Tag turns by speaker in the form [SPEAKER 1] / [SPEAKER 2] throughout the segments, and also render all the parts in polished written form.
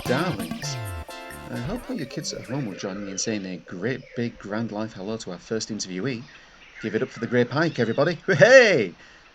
[SPEAKER 1] darlings. I hope all your kids at home will join me in saying a great big grand life hello to our first interviewee. Give it up for the Grey Pike, everybody. Hey!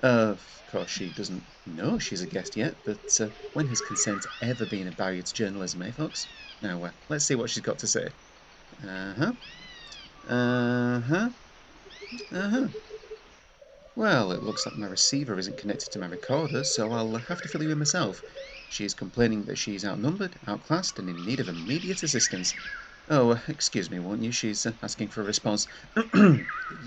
[SPEAKER 1] Of course, she doesn't know she's a guest yet, but when has consent ever been a barrier to journalism, eh, folks? Now, let's see what she's got to say. Uh-huh. Uh-huh. Uh-huh. Well, it looks like my receiver isn't connected to my recorder, so I'll have to fill you in myself. She's complaining that she's outnumbered, outclassed, and in need of immediate assistance. Oh, excuse me, won't you? She's asking for a response.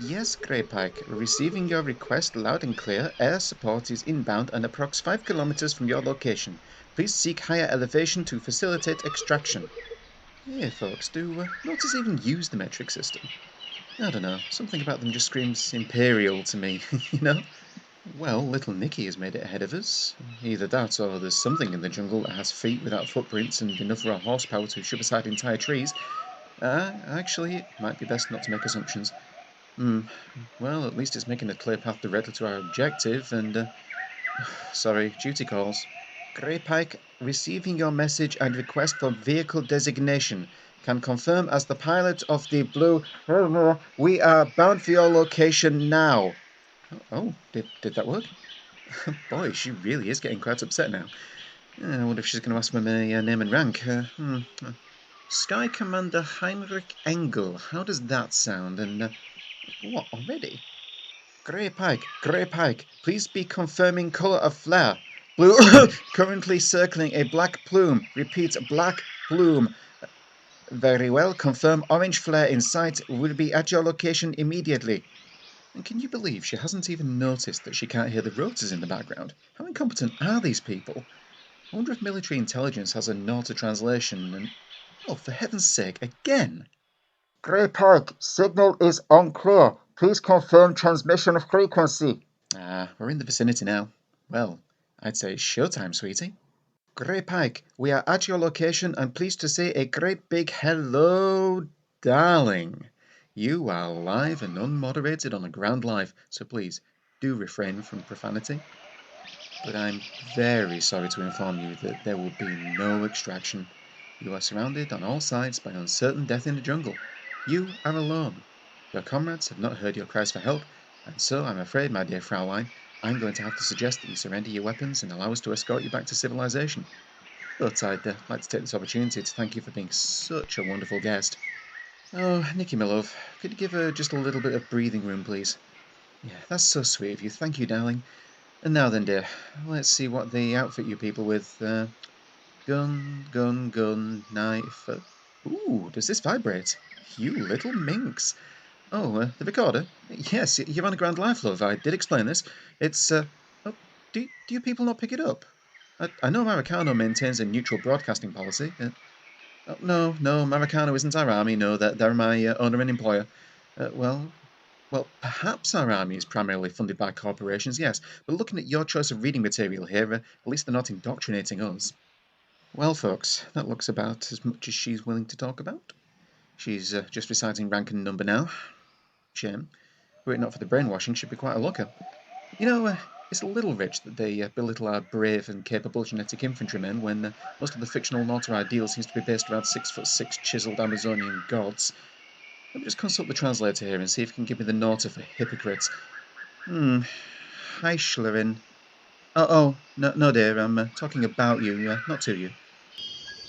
[SPEAKER 1] Yes, Greypike, receiving your request loud and clear. Air support is inbound and approx 5 kilometers from your location. Please seek higher elevation to facilitate extraction. Here, folks, do notice even use the metric system? I don't know, something about them just screams Imperial to me, you know? Well, little Nicky has made it ahead of us. Either that or there's something in the jungle that has feet without footprints and enough raw horsepower to shove aside entire trees. Actually, it might be best not to make assumptions. Well, at least it's making a clear path directly to our objective, and, sorry, duty calls. Greypike, receiving your message and request for vehicle designation. Can confirm as the pilot of the Blue... We are bound for your location now. Oh, did that work? Boy, she really is getting quite upset now. I wonder if she's going to ask me my name and rank. Sky Commander Heinrich Engel. How does that sound? And, what, already? Grey Pike, please be confirming colour of flare. Blue, currently circling a black plume. Repeat, black plume. Very well, confirm orange flare in sight. Will be at your location immediately. And can you believe she hasn't even noticed that she can't hear the rotors in the background? How incompetent are these people? I wonder if military intelligence has a note of translation and... Oh, for heaven's sake, again!
[SPEAKER 2] Grey Pike, signal is unclear. Please confirm transmission frequency.
[SPEAKER 1] We're in the vicinity now. Well, I'd say it's showtime, sweetie. Grey Pike, we are at your location and pleased to say a great big hello, darling. You are live and unmoderated on a Grand Live, so please do refrain from profanity. But I'm very sorry to inform you that there will be no extraction. You are surrounded on all sides by uncertain death in the jungle. You are alone. Your comrades have not heard your cries for help, and so I'm afraid, my dear Fraulein, I'm going to have to suggest that you surrender your weapons and allow us to escort you back to civilization. But I'd like to take this opportunity to thank you for being such a wonderful guest. Oh, Nicky, my love, could you give her just a little bit of breathing room, please? Yeah, that's so sweet of you. Thank you, darling. And now then, dear, let's see what they outfit you people with. Gun, knife. Ooh, does this vibrate? You little minx. Oh, the recorder? Yes, you're on a Grand Life, love. I did explain this. It's, oh, do you people not pick it up? I know Maracano maintains a neutral broadcasting policy. Oh, no, Maracano isn't our army. No, they're my owner and employer. Well, perhaps our army is primarily funded by corporations, yes. But looking at your choice of reading material here, at least they're not indoctrinating us. Well, folks, that looks about as much as she's willing to talk about. She's just reciting rank and number now. Shame. Were it not for the brainwashing, she'd be quite a looker. You know, it's a little rich that they belittle our brave and capable genetic infantrymen when most of the fictional Nauta ideal seems to be based around 6'6" chiseled Amazonian gods. Let me just consult the translator here and see if he can give me the Nauta for hypocrites. Hi, Schlerin. Oh, no, dear, I'm talking about you, not to you.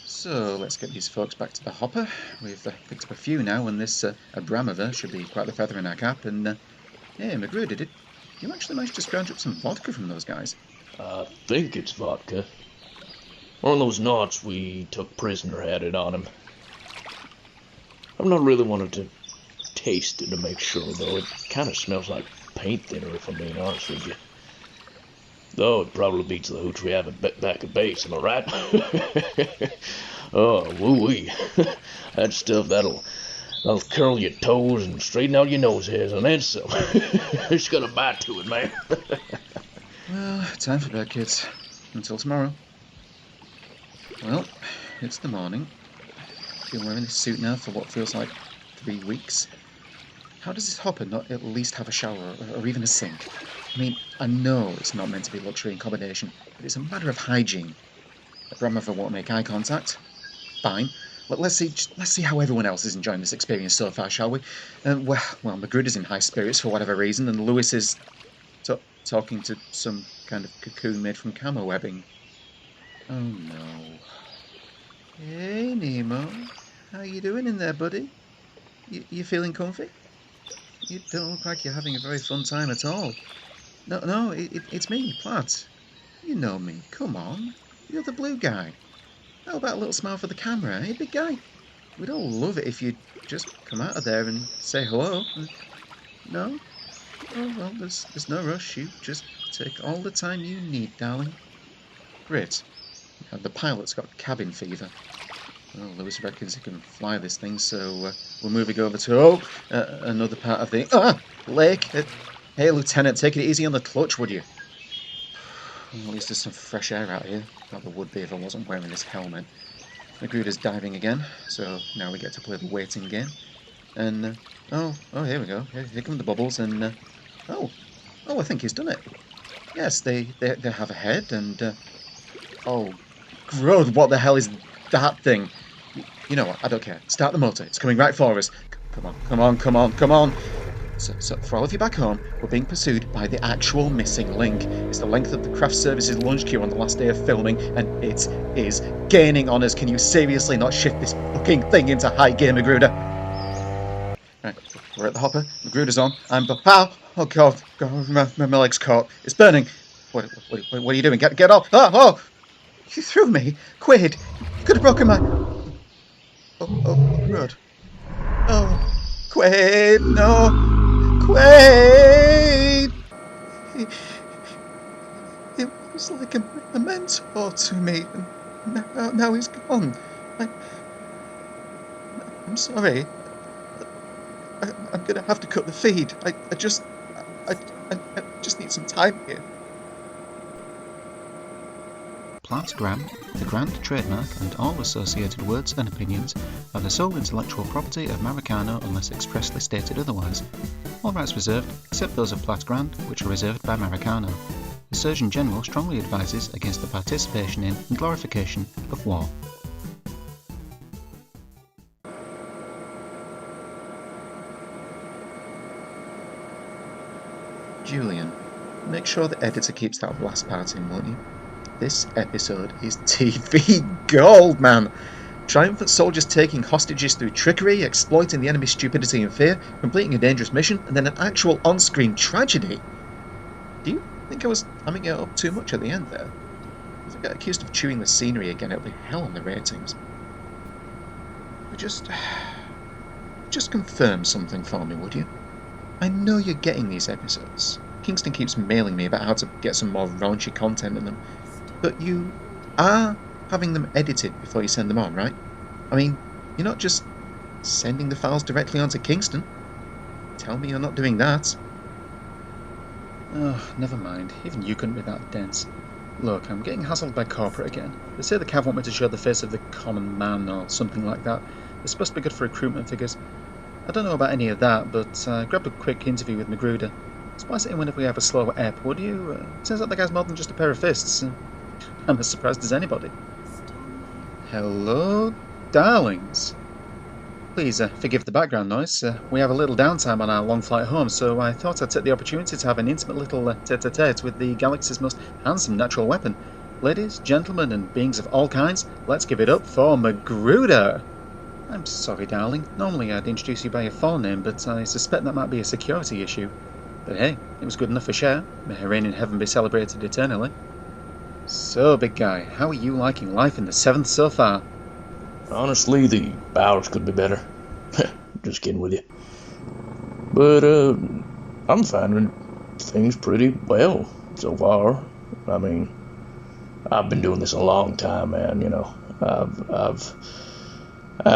[SPEAKER 1] So, let's get these folks back to the hopper. We've picked up a few now, and this Abramova should be quite the feather in our cap, and, hey, McGrew, did you actually manage to scrounge up some vodka from those guys?
[SPEAKER 3] I think it's vodka. One of those knots we took prisoner had it on him. I'm not really wanting to taste it to make sure, though. It kind of smells like paint thinner, if I'm being honest with you. Though it probably beats the hooch we have back at base, am I right? Oh, woo-wee. That stuff, that'll curl your toes and straighten out your nose hairs, and then some. It's got a bite to it, man.
[SPEAKER 1] Well, time for bed, kids. Until tomorrow. Well, it's the morning. I've been wearing this suit now for what feels like 3 weeks. How does this hopper not at least have a shower or even a sink? I mean, I know it's not meant to be luxury accommodation, but it's a matter of hygiene. Abramova won't make eye contact. fine. Let's see how everyone else is enjoying this experience so far, shall we? Well, Magruder's in high spirits for whatever reason, and Lewis is talking to some kind of cocoon made from camo webbing. Oh no. Hey, Nemo. How you doing in there, buddy? You feeling comfy? You don't look like you're having a very fun time at all. No, it's me, Platt. You know me. Come on. You're the blue guy. How about a little smile for the camera, eh, big guy? We'd all love it if you'd just come out of there and say hello. No? Oh, well, there's no rush. You just take all the time you need, darling. Great. The pilot's got cabin fever. Well, Lewis reckons he can fly this thing, so we're moving over to, another part of the lake. Hey, Lieutenant, take it easy on the clutch, would you? Well, at least there's some fresh air out here. Not there would be if I wasn't wearing this helmet. Magruder's diving again, so now we get to play the waiting game. And, oh, here we go. Here come the bubbles, and, I think he's done it. Yes, they have a head, and, oh, Grode, what the hell is that thing? You know what, I don't care. Start the motor, it's coming right for us. Come on. So for all of you back home, we're being pursued by the actual missing link. It's the length of the craft services lunch queue on the last day of filming, and it is gaining on us. Can you seriously not shift this fucking thing into high gear, Magruder? Right, we're at the hopper. Magruder's on. I'm oh god, my leg's caught. It's burning. What are you doing? Get off! Oh! You threw me, Quaid. You could have broken my. Oh, Rod. Oh, Quaid, no. Quaid! He was like a mentor to me, and now he's gone. I'm sorry. I'm gonna have to cut the feed. I just need some time here. Platt's Grand, the Grand trademark, and all associated words and opinions are the sole intellectual property of Maracano unless expressly stated otherwise. All rights reserved, except those of Platt's Grand, which are reserved by Maracano. The Surgeon General strongly advises against the participation in and glorification of war. Julian, make sure the editor keeps that last part in, won't you? This episode is TV gold, man! Triumphant soldiers taking hostages through trickery, exploiting the enemy's stupidity and fear, completing a dangerous mission, and then an actual on-screen tragedy. Do you think I was hamming it up too much at the end there? If I get accused of chewing the scenery again, it'll be hell on the ratings. But just confirm something for me, would you? I know you're getting these episodes. Kingston keeps mailing me about how to get some more raunchy content in them. But you are having them edited before you send them on, right? I mean, you're not just sending the files directly onto Kingston. Tell me you're not doing that. Oh, never mind. Even you couldn't be that dense. Look, I'm getting hassled by corporate again. They say the Cav want me to show the face of the common man or something like that. It's supposed to be good for recruitment figures. I don't know about any of that, but grabbed a quick interview with Magruder. Splice it in whenever we have a slow ep, would you? Turns out the guy's more than just a pair of fists. I'm as surprised as anybody. Hello, darlings. Please forgive the background noise. We have a little downtime on our long flight home, so I thought I'd take the opportunity to have an intimate little tete-a-tete with the galaxy's most handsome natural weapon. Ladies, gentlemen, and beings of all kinds, let's give it up for Magruder. I'm sorry, darling. Normally I'd introduce you by your full name, but I suspect that might be a security issue. But hey, it was good enough for Cher. May her reign in heaven be celebrated eternally. So, big guy, how are you liking life in the 7th so far?
[SPEAKER 3] Honestly, the hours could be better. Just kidding with you. But, I'm finding things pretty well so far. I mean, I've been doing this a long time, man, you know. I've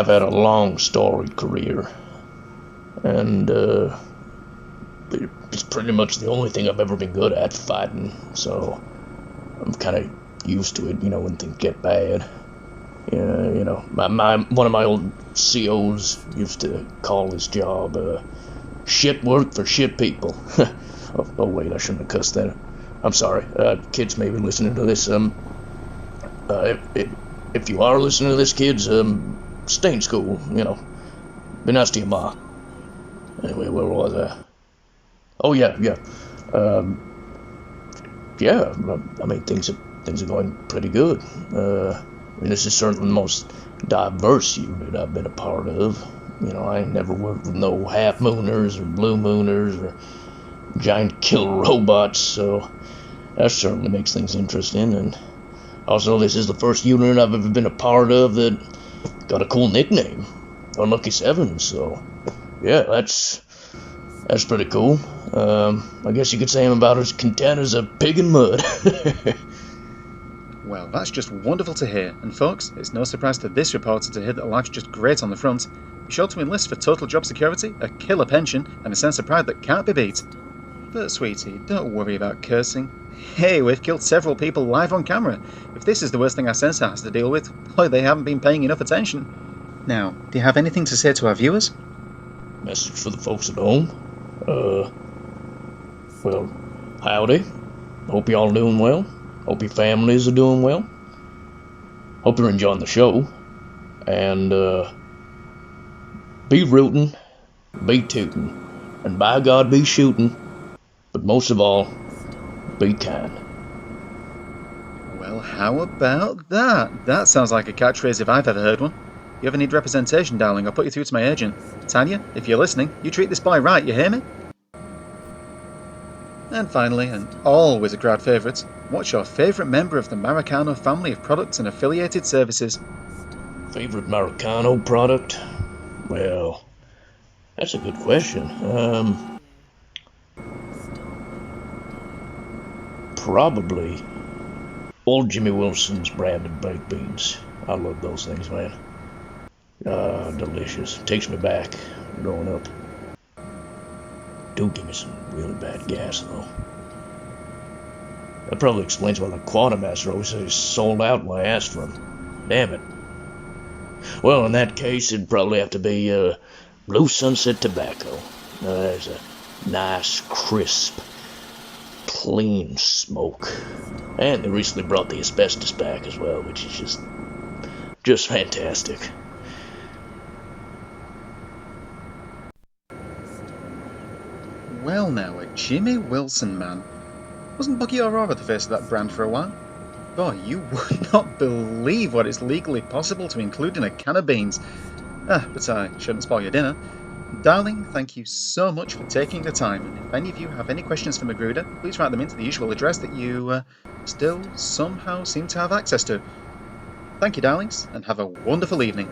[SPEAKER 3] had a long, storied career. And, it's pretty much the only thing I've ever been good at, fighting, so I'm kind of used to it, you know, when things get bad. You know, one of my old COs used to call this job, shit work for shit people. Oh, wait, I shouldn't have cussed that. I'm sorry, kids may be listening to this, if you are listening to this, kids, stay in school, you know. Be nice to your ma. Anyway, where was I? Oh, yeah. Yeah, I mean, things are going pretty good. I mean, this is certainly the most diverse unit I've been a part of. You know, I ain't never worked with no half-mooners or blue mooners or giant killer robots, so that certainly makes things interesting. And also, this is the first unit I've ever been a part of that got a cool nickname, Unlucky Seven. So, yeah, that's pretty cool. I guess you could say I'm about as content as a pig in mud.
[SPEAKER 1] Well, that's just wonderful to hear, and folks, it's no surprise to this reporter to hear that life's just great on the front. Be sure to enlist for total job security, a killer pension, and a sense of pride that can't be beat. But sweetie, don't worry about cursing. Hey, we've killed several people live on camera. If this is the worst thing our sensor has to deal with, boy, they haven't been paying enough attention. Now, do you have anything to say to our viewers?
[SPEAKER 3] Message for the folks at home. Well, howdy. Hope y'all doing well. Hope your families are doing well. Hope you're enjoying the show. And, be rootin', be tootin', and by God be shootin'. But most of all, be kind.
[SPEAKER 1] Well, how about that? That sounds like a catchphrase if I've ever heard one. You ever need representation, darling, I'll put you through to my agent. Tanya, if you're listening, you treat this boy right, you hear me? And finally, and always a crowd favourite, what's your favourite member of the Maracano family of products and affiliated services?
[SPEAKER 3] Favorite Maracano product? Well, that's a good question. Probably old Jimmy Wilson's brand of baked beans. I love those things, man. Delicious. Takes me back growing up. Do give me some really bad gas, though. That probably explains why the Quartermaster always says sold out when I asked for him. Damn it. Well, in that case, it'd probably have to be Blue Sunset Tobacco. There's a nice, crisp, clean smoke. And they recently brought the asbestos back as well, which is just fantastic.
[SPEAKER 1] Well now, a Jimmy Wilson man. Wasn't Buggy Aurora the face of that brand for a while? Boy, you would not believe what is legally possible to include in a can of beans. But I shouldn't spoil your dinner. Darling, thank you so much for taking the time, and if any of you have any questions for Magruder, please write them into the usual address that you still somehow seem to have access to. Thank you, darlings, and have a wonderful evening.